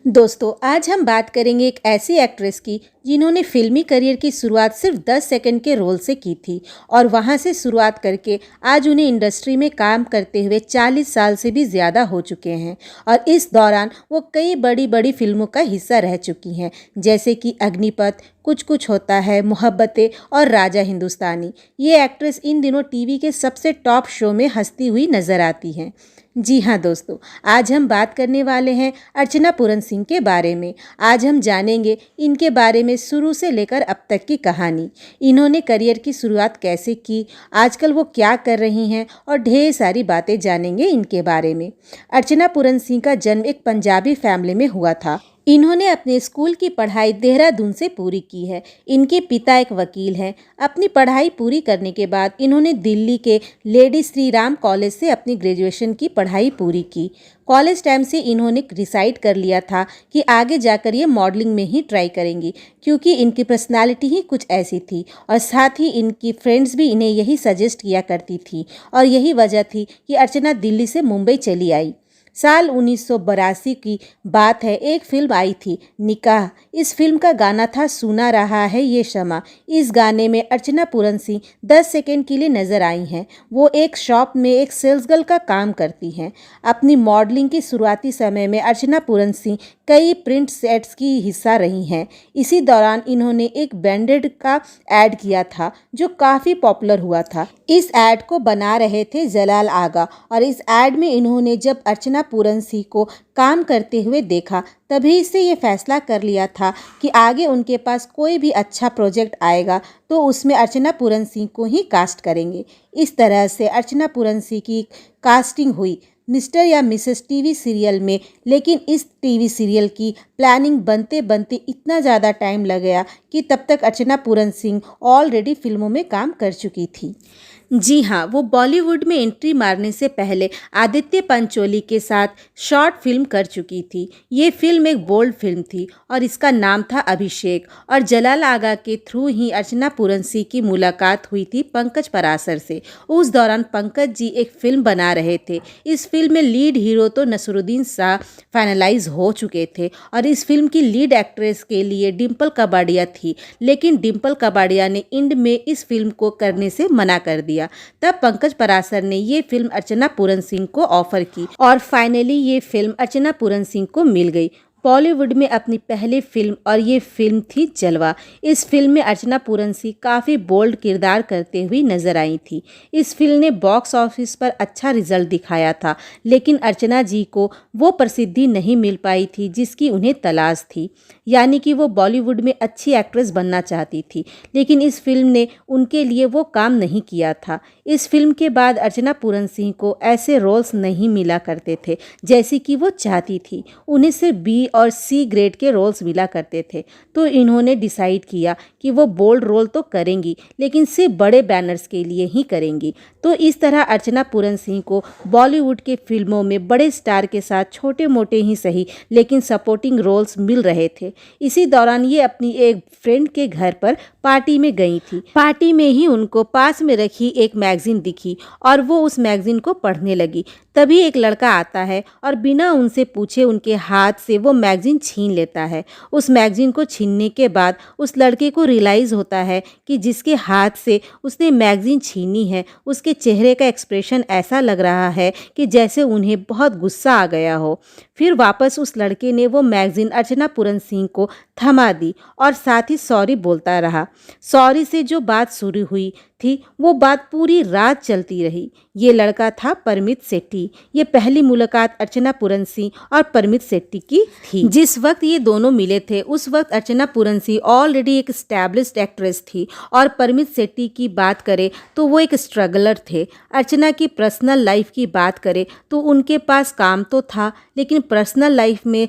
दोस्तों, आज हम बात करेंगे एक ऐसी एक्ट्रेस की जिन्होंने फिल्मी करियर की शुरुआत सिर्फ 10 सेकंड के रोल से की थी और वहां से शुरुआत करके आज उन्हें इंडस्ट्री में काम करते हुए 40 साल से भी ज़्यादा हो चुके हैं और इस दौरान वो कई बड़ी बड़ी फिल्मों का हिस्सा रह चुकी हैं, जैसे कि अग्निपथ, कुछ कुछ होता है, मोहब्बतें और राजा हिंदुस्तानी। ये एक्ट्रेस इन दिनों टीवी के सबसे टॉप शो में हंसती हुई नजर आती हैं। जी हाँ दोस्तों, आज हम बात करने वाले हैं अर्चना पूरन सिंह के बारे में। आज हम जानेंगे इनके बारे में शुरू से लेकर अब तक की कहानी। इन्होंने करियर की शुरुआत कैसे की, आजकल वो क्या कर रही हैं और ढेर सारी बातें जानेंगे इनके बारे में। अर्चना पूरन सिंह का जन्म एक पंजाबी फैमिली में हुआ था। इन्होंने अपने स्कूल की पढ़ाई देहरादून से पूरी की है। इनके पिता एक वकील हैं। अपनी पढ़ाई पूरी करने के बाद इन्होंने दिल्ली के लेडी श्री राम कॉलेज से अपनी ग्रेजुएशन की पढ़ाई पूरी की। कॉलेज टाइम से इन्होंने डिसाइड कर लिया था कि आगे जाकर ये मॉडलिंग में ही ट्राई करेंगी, क्योंकि इनकी पर्सनालिटी ही कुछ ऐसी थी और साथ ही इनकी फ्रेंड्स भी इन्हें यही सजेस्ट किया करती थी और यही वजह थी कि अर्चना दिल्ली से मुंबई चली आई। साल 1982 की बात है, एक फिल्म आई थी निकाह। इस फिल्म का गाना था सुना रहा है ये शमा। इस गाने में अर्चना पूरन सिंह 10 सेकंड के लिए नजर आई हैं। वो एक शॉप में एक सेल्स गर्ल का काम करती हैं। अपनी मॉडलिंग की शुरुआती समय में अर्चना पूरन सिंह कई प्रिंट सेट्स की हिस्सा रही हैं। इसी दौरान इन्होंने एक बैंडेड का ऐड किया था जो काफ़ी पॉपुलर हुआ था। इस ऐड को बना रहे थे जलाल आगा और इस ऐड में इन्होंने जब अर्चना पूरन सिंह को काम करते हुए देखा, तभी से ये फैसला कर लिया था कि आगे उनके पास कोई भी अच्छा प्रोजेक्ट आएगा तो उसमें अर्चना पूरन सिंह को ही कास्ट करेंगे। इस तरह से अर्चना पूरन सिंह की कास्टिंग हुई मिस्टर या मिसेस टीवी सीरियल में। लेकिन इस टीवी सीरियल की प्लानिंग बनते बनते इतना ज़्यादा टाइम लग गया कि तब तक अर्चना पूरन सिंह ऑलरेडी फिल्मों में काम कर चुकी थी। जी हाँ, वो बॉलीवुड में एंट्री मारने से पहले आदित्य पंचोली के साथ शॉर्ट फिल्म कर चुकी थी। ये फिल्म एक बोल्ड फिल्म थी और इसका नाम था अभिषेक और जलाल आगा के थ्रू ही अर्चना पूरन सिंह की मुलाकात हुई थी पंकज परासर से। उस दौरान पंकज जी एक फिल्म बना रहे थे। इस फिल्म में लीड हीरो तो नसरुद्दीन शाह फाइनलाइज हो चुके थे और इस फिल्म की लीड एक्ट्रेस के लिए डिम्पल कबाड़िया थी, लेकिन डिम्पल कबाड़िया ने एंड में इस फिल्म को करने से मना कर दिया। तब पंकज परासर ने ये फिल्म अर्चना पूरन सिंह को ऑफर की और फाइनली ये फिल्म अर्चना पूरन सिंह को मिल गई। बॉलीवुड में अपनी पहली फिल्म और ये फिल्म थी जलवा। इस फिल्म में अर्चना पूरन सिंह काफ़ी बोल्ड किरदार करते हुए नजर आई थी। इस फिल्म ने बॉक्स ऑफिस पर अच्छा रिजल्ट दिखाया था, लेकिन अर्चना जी को वो प्रसिद्धि नहीं मिल पाई थी जिसकी उन्हें तलाश थी, यानी कि वो बॉलीवुड में अच्छी एक्ट्रेस बनना चाहती थी, लेकिन इस फिल्म ने उनके लिए वो काम नहीं किया था। इस फिल्म के बाद अर्चना पूरन सिंह को ऐसे रोल्स नहीं मिला करते थे जैसी कि वो चाहती थी। उन्हें सिर्फ बी और सी ग्रेड के रोल्स मिला करते थे, तो इन्होंने डिसाइड किया कि वो बोल्ड रोल तो करेंगी लेकिन सिर्फ बड़े बैनर्स के लिए ही करेंगी। तो इस तरह अर्चना पूरन सिंह को बॉलीवुड के फिल्मों में बड़े स्टार के साथ छोटे मोटे ही सही लेकिन सपोर्टिंग रोल्स मिल रहे थे। इसी दौरान ये अपनी एक फ्रेंड के घर पर पार्टी में गई थी। पार्टी में ही उनको पास में रखी एक मैगजीन दिखी और वो उस मैगजीन को पढ़ने लगी। तभी एक लड़का आता है और बिना उनसे पूछे उनके हाथ से वो मैगजीन छीन लेता है। उस मैगजीन को छीनने के बाद उस लड़के को रियलाइज़ होता है कि जिसके हाथ से उसने मैगजीन छीनी है उसके चेहरे का एक्सप्रेशन ऐसा लग रहा है कि जैसे उन्हें बहुत गुस्सा आ गया हो। फिर वापस उस लड़के ने वो मैगजीन अर्चना पूरन सिंह को थमा दी और साथ ही सॉरी बोलता रहा। सॉरी से जो बात शुरू हुई थी वो बात पूरी रात चलती रही। ये लड़का था परमित सेट्टी। ये पहली मुलाकात अर्चना पूरन सिंह और परमित सेट्टी की थी। जिस वक्त ये दोनों मिले थे उस वक्त अर्चना पूरन सिंह ऑलरेडी एक एस्टैब्लिश्ड एक्ट्रेस थी और परमित सेट्टी की बात करें तो वो एक स्ट्रगलर थे। अर्चना की पर्सनल लाइफ की बात करें तो उनके पास काम तो था, लेकिन पर्सनल लाइफ में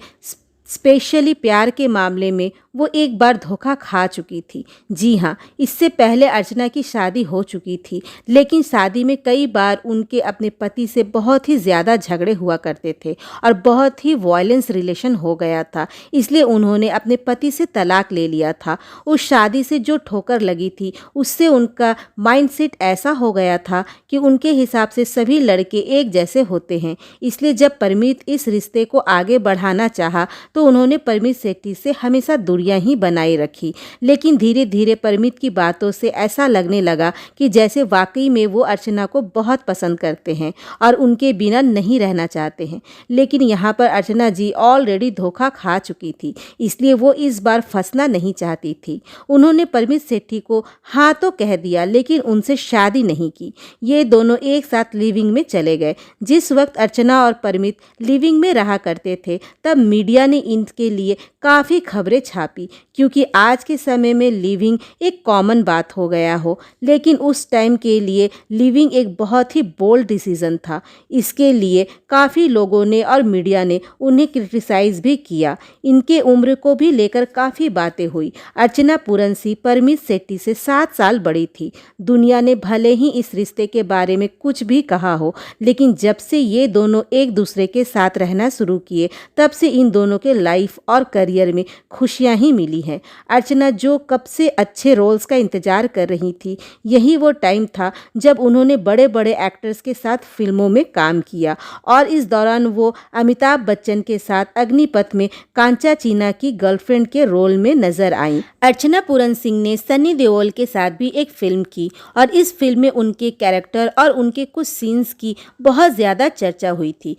स्पेशली प्यार के मामले में वो एक बार धोखा खा चुकी थी। जी हाँ, इससे पहले अर्चना की शादी हो चुकी थी, लेकिन शादी में कई बार उनके अपने पति से बहुत ही ज़्यादा झगड़े हुआ करते थे और बहुत ही वायलेंस रिलेशन हो गया था, इसलिए उन्होंने अपने पति से तलाक ले लिया था। उस शादी से जो ठोकर लगी थी उससे उनका माइंडसेट ऐसा हो गया था कि उनके हिसाब से सभी लड़के एक जैसे होते हैं, इसलिए जब परमीत इस रिश्ते को आगे बढ़ाना चाहा तो उन्होंने परमित सेठी से हमेशा दूरियां ही बनाए रखी। लेकिन धीरे धीरे परमित की बातों से ऐसा लगने लगा कि जैसे वाकई में वो अर्चना को बहुत पसंद करते हैं और उनके बिना नहीं रहना चाहते हैं। लेकिन यहाँ पर अर्चना जी ऑलरेडी धोखा खा चुकी थी, इसलिए वो इस बार फंसना नहीं चाहती थी। उन्होंने परमित सेठी को हाँ तो कह दिया, लेकिन उनसे शादी नहीं की। ये दोनों एक साथ लिविंग में चले गए। जिस वक्त अर्चना और परमित लिविंग में रहा करते थे, तब मीडिया ने इनके लिए काफ़ी खबरें छापी, क्योंकि आज के समय में लिविंग एक कॉमन बात हो गया हो। लेकिन उस टाइम के लिए लिविंग एक बहुत ही बोल्ड डिसीजन था। इसके लिए काफ़ी लोगों ने और मीडिया ने उन्हें क्रिटिसाइज भी किया। इनके उम्र को भी लेकर काफ़ी बातें हुई। अर्चना पुरंसी परमित सेठी से 7 साल बड़ी थी। दुनिया ने भले ही इस रिश्ते के बारे में कुछ भी कहा हो, लेकिन जब से ये दोनों एक दूसरे के साथ रहना शुरू किए, तब से इन दोनों के लाइफ और करियर में खुशियां ही मिली हैं। अर्चना जो कब से अच्छे रोल्स का इंतजार कर रही थी, यही वो टाइम था जब उन्होंने बड़े बड़े एक्टर्स के साथ फिल्मों में काम किया और इस दौरान वो अमिताभ बच्चन के साथ अग्निपथ में कांचा चीना की गर्लफ्रेंड के रोल में नजर आई। अर्चना पूरन सिंह ने सनी देओल के साथ भी एक फिल्म की और इस फिल्म में उनके कैरेक्टर और उनके कुछ सीन्स की बहुत ज़्यादा चर्चा हुई थी।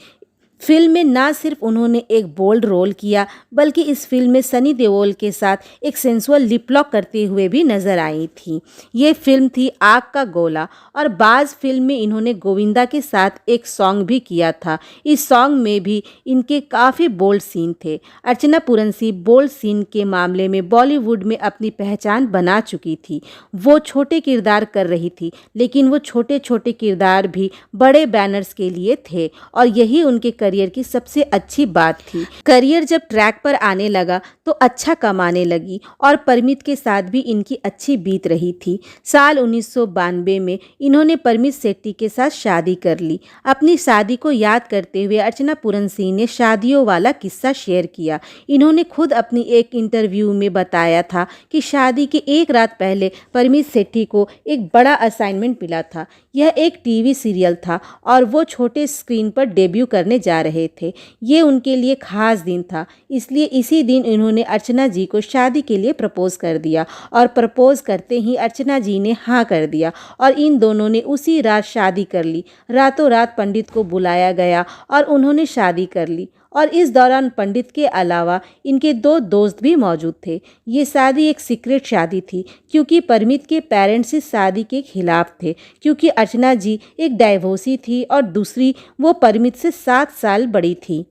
फिल्म में ना सिर्फ उन्होंने एक बोल्ड रोल किया, बल्कि इस फिल्म में सनी देओल के साथ एक सेंसुअल लिप लॉक करते हुए भी नजर आई थी। ये फिल्म थी आग का गोला और बाज फिल्म में इन्होंने गोविंदा के साथ एक सॉन्ग भी किया था। इस सॉन्ग में भी इनके काफ़ी बोल्ड सीन थे। अर्चना पुरंसी बोल्ड सीन के मामले में बॉलीवुड में अपनी पहचान बना चुकी थी। वो छोटे किरदार कर रही थी, लेकिन वो छोटे छोटे किरदार भी बड़े बैनर्स के लिए थे और यही उनके करियर की सबसे अच्छी बात थी। करियर जब ट्रैक पर आने लगा तो अच्छा कमाने लगी और परमित के साथ भी इनकी अच्छी बीत रही थी। साल 1992 में इन्होंने परमित सेठी के साथ शादी कर ली। अपनी शादी को याद करते हुए अर्चना पुरंसी ने शादियों वाला किस्सा शेयर किया। इन्होंने खुद अपनी एक इंटरव्यू में बताया था कि शादी के एक रात पहले परमित सेठी को एक बड़ा असाइनमेंट मिला था। यह एक टीवी सीरियल था और वो छोटे स्क्रीन पर डेब्यू करने जा रहे थे। ये उनके लिए खास दिन था, इसलिए इसी दिन इन्होंने अर्चना जी को शादी के लिए प्रपोज कर दिया और प्रपोज करते ही अर्चना जी ने हाँ कर दिया और इन दोनों ने उसी रात शादी कर ली। रातों रात पंडित को बुलाया गया और उन्होंने शादी कर ली और इस दौरान पंडित के अलावा इनके 2 दोस्त भी मौजूद थे। ये शादी एक सीक्रेट शादी थी, क्योंकि परमित के पेरेंट्स इस शादी के खिलाफ थे, क्योंकि अर्चना जी एक डाइवोर्सी थी और दूसरी वो परमित से 7 साल बड़ी थी।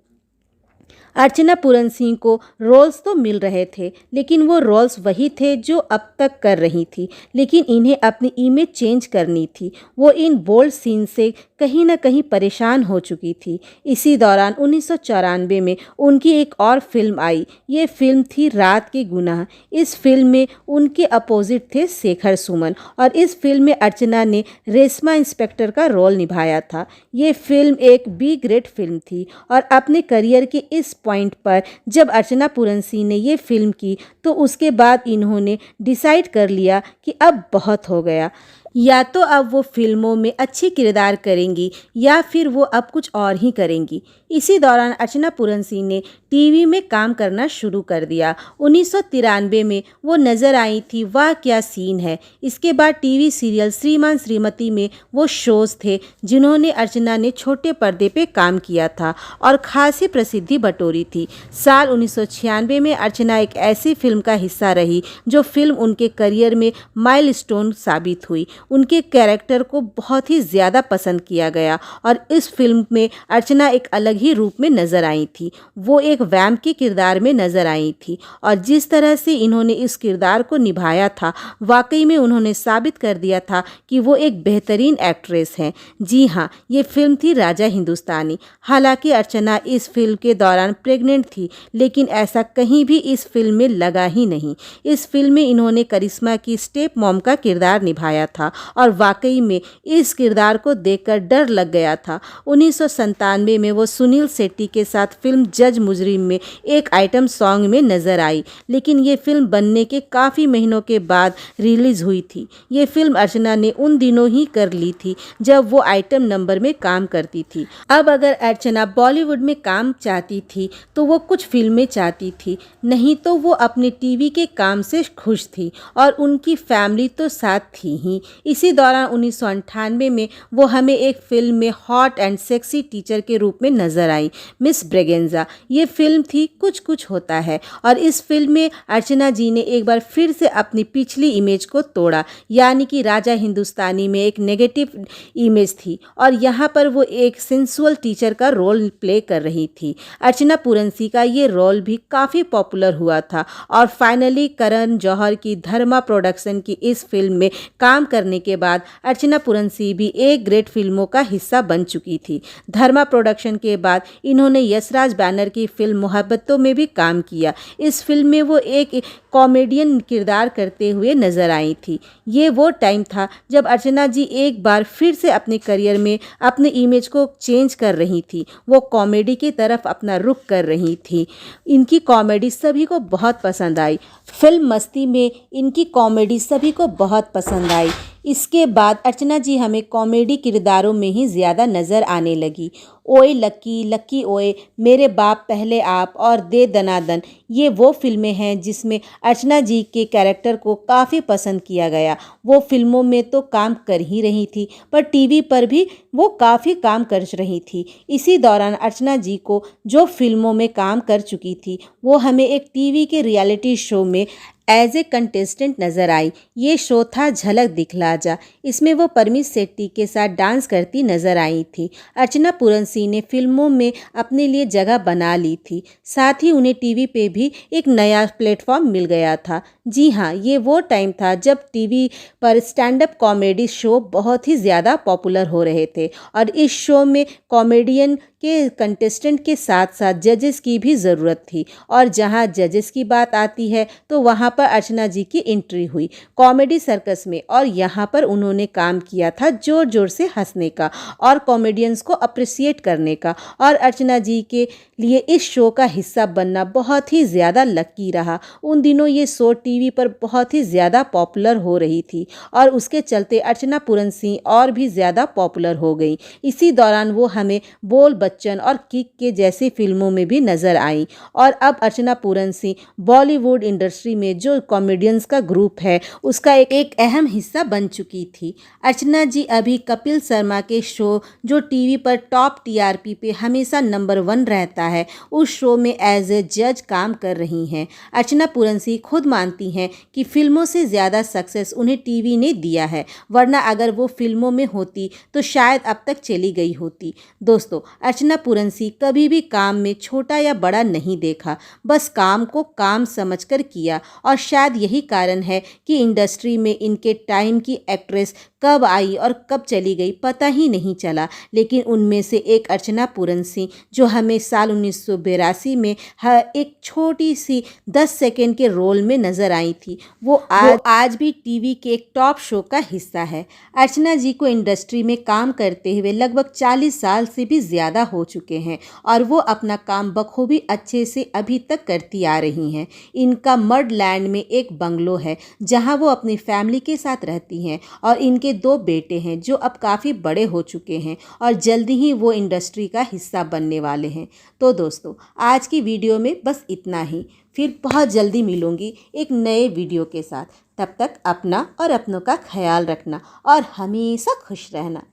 अर्चना पूरन सिंह को रोल्स तो मिल रहे थे, लेकिन वो रोल्स वही थे जो अब तक कर रही थी, लेकिन इन्हें अपनी इमेज चेंज करनी थी। वो इन बोल्ड सीन से कहीं ना कहीं परेशान हो चुकी थी। इसी दौरान 1994 में उनकी एक और फिल्म आई। ये फिल्म थी रात के गुनाह। इस फिल्म में उनके अपोजिट थे शेखर सुमन और इस फिल्म में अर्चना ने रेशमा इंस्पेक्टर का रोल निभाया था। ये फिल्म एक बी ग्रेड फिल्म थी और अपने करियर के इस पॉइंट पर जब अर्चना पुरंसी ने ये फिल्म की तो उसके बाद इन्होंने डिसाइड कर लिया कि अब बहुत हो गया। या तो अब वो फिल्मों में अच्छी किरदार करेंगी या फिर वो अब कुछ और ही करेंगी। इसी दौरान अर्चना पुरंसी ने टीवी में काम करना शुरू कर दिया। 1993 में वो नज़र आई थी वाह क्या सीन है। इसके बाद टीवी सीरियल श्रीमान श्रीमती में वो शोज़ थे जिन्होंने अर्चना ने छोटे पर्दे पे काम किया था और खासी प्रसिद्धि बटोरी थी। साल 1996 में अर्चना एक ऐसी फिल्म का हिस्सा रही जो फिल्म उनके करियर में माइलस्टोन साबित हुई। उनके कैरेक्टर को बहुत ही ज़्यादा पसंद किया गया और इस फिल्म में अर्चना एक अलग ही रूप में नज़र आई थी। वो एक वैम्प के किरदार में नज़र आई थी और जिस तरह से इन्होंने इस किरदार को निभाया था, वाकई में उन्होंने साबित कर दिया था कि वो एक बेहतरीन एक्ट्रेस हैं। जी हाँ, ये फिल्म थी राजा हिंदुस्तानी। हालांकि अर्चना इस फिल्म के दौरान प्रेग्नेंट थी, लेकिन ऐसा कहीं भी इस फिल्म में लगा ही नहीं। इस फिल्म में इन्होंने करिश्मा की स्टेप मॉम का किरदार निभाया था और वाकई में इस किरदार को देखकर डर लग गया था। 1997 में वो सुनील शेट्टी के साथ फिल्म जज मुजरिम में एक आइटम सॉन्ग में नजर आई, लेकिन ये फिल्म बनने के काफ़ी महीनों के बाद रिलीज हुई थी। ये फिल्म अर्चना ने उन दिनों ही कर ली थी जब वो आइटम नंबर में काम करती थी। अब अगर अर्चना बॉलीवुड में काम चाहती थी तो वो कुछ फिल्में चाहती थी, नहीं तो वो अपने टीवी के काम से खुश थी और उनकी फैमिली तो साथ थी ही। इसी दौरान 1998 में वो हमें एक फिल्म में हॉट एंड सेक्सी टीचर के रूप में नजर आई, मिस ब्रेगेंजा। ये फिल्म थी कुछ कुछ होता है और इस फिल्म में अर्चना जी ने एक बार फिर से अपनी पिछली इमेज को तोड़ा, यानी कि राजा हिंदुस्तानी में एक नेगेटिव इमेज थी और यहाँ पर वो एक सेंसुअल टीचर का रोल प्ले कर रही थी। अर्चना पुरंसी का ये रोल भी काफ़ी पॉपुलर हुआ था और फाइनली करण जौहर की धर्मा प्रोडक्शन की इस फिल्म में काम करने के बाद अर्चना पुरंसी भी एक ग्रेट फिल्मों का हिस्सा बन चुकी थी। धर्मा प्रोडक्शन के बाद इन्होंने यशराज बैनर की फिल्म मोहब्बतों में भी काम किया। इस फिल्म में वो एक कॉमेडियन किरदार करते हुए नजर आई थी। ये वो टाइम था जब अर्चना जी एक बार फिर से अपने करियर में अपने इमेज को चेंज कर रही थी। वो कॉमेडी की तरफ अपना रुख कर रही थी। इनकी कॉमेडी सभी को बहुत पसंद आई। फिल्म मस्ती में इनकी कॉमेडी सभी को बहुत पसंद आई। इसके बाद अर्चना जी हमें कॉमेडी किरदारों में ही ज़्यादा नज़र आने लगी। ओए लक्की, लक्की ओए, मेरे बाप पहले आप और दे दनादन, ये वो फिल्में हैं जिसमें अर्चना जी के कैरेक्टर को काफ़ी पसंद किया गया। वो फिल्मों में तो काम कर ही रही थी पर टीवी पर भी वो काफ़ी काम कर रही थी। इसी दौरान अर्चना जी को जो फिल्मों में काम कर चुकी थी वो हमें एक टीवी के रियलिटी शो में एज ए कंटेस्टेंट नज़र आई। ये शो था झलक दिखला जा। इसमें वो परमीश सेट्टी के साथ डांस करती नज़र आई थी। अर्चना पुरंसी ने फिल्मों में अपने लिए जगह बना ली थी, साथ ही उन्हें टीवी पे भी एक नया प्लेटफॉर्म मिल गया था। जी हाँ, ये वो टाइम था जब टीवी पर स्टैंड अप कॉमेडी शो बहुत ही ज़्यादा पॉपुलर हो रहे थे और इस शो में कॉमेडियन के कंटेस्टेंट के साथ साथ जजेस की भी ज़रूरत थी और जहां जजेस की बात आती है तो वहां पर अर्चना जी की एंट्री हुई कॉमेडी सर्कस में और यहाँ पर उन्होंने काम किया था जोर जोर से हंसने का और कॉमेडियंस को अप्रिसिएट करने का और अर्चना जी के लिए इस शो का हिस्सा बनना बहुत ही ज़्यादा लकी रहा। उन दिनों ये शो टीवी पर बहुत ही ज़्यादा पॉपुलर हो रही थी और उसके चलते अर्चना पुरंसी और भी ज़्यादा पॉपुलर हो गई। इसी दौरान वो हमें बोल बच्चन और किक के जैसी फिल्मों में भी नज़र आई और अब अर्चना पुरंसी बॉलीवुड इंडस्ट्री में जो कॉमेडियंस का ग्रुप है उसका एक अहम हिस्सा बन चुकी थी। अर्चना जी अभी कपिल शर्मा के शो जो टीवी पर टॉप टीआरपी पे हमेशा नंबर 1 रहता है, उस शो में एज ए जज काम कर रही हैं। अर्चना पुरंसी खुद मानती हैं कि फिल्मों से ज़्यादा सक्सेस उन्हें टीवी ने दिया है, वरना अगर वो फिल्मों में होती तो शायद अब तक चली गई होती। दोस्तों, अर्चना पुरंसी कभी भी काम में छोटा या बड़ा नहीं देखा, बस काम को काम समझकर किया और शायद यही कारण है कि इंडस्ट्री में इनके टाइम की एक्ट्रेस कब आई और कब चली गई पता ही नहीं चला। लेकिन उनमें से एक अर्चना पुरंसी जो हमें साल 1982 में एक छोटी सी 10 सेकेंड के रोल में नजर आई थी, वो आज भी टीवी के एक टॉप शो का हिस्सा है। अर्चना जी को इंडस्ट्री में काम करते हुए लगभग 40 साल से भी ज़्यादा हो चुके हैं और वो अपना काम बखूबी अच्छे से अभी तक करती आ रही हैं। इनका मड लैंड में एक बंगलो है जहां वो अपनी फैमिली के साथ रहती हैं और इनके 2 बेटे हैं जो अब काफ़ी बड़े हो चुके हैं और जल्दी ही वो इंडस्ट्री का हिस्सा बनने वाले हैं। तो दोस्तों, आज की वीडियो में बस इतना ही। फिर बहुत जल्दी मिलूंगी एक नए वीडियो के साथ। तब तक अपना और अपनों का ख्याल रखना और हमेशा खुश रहना।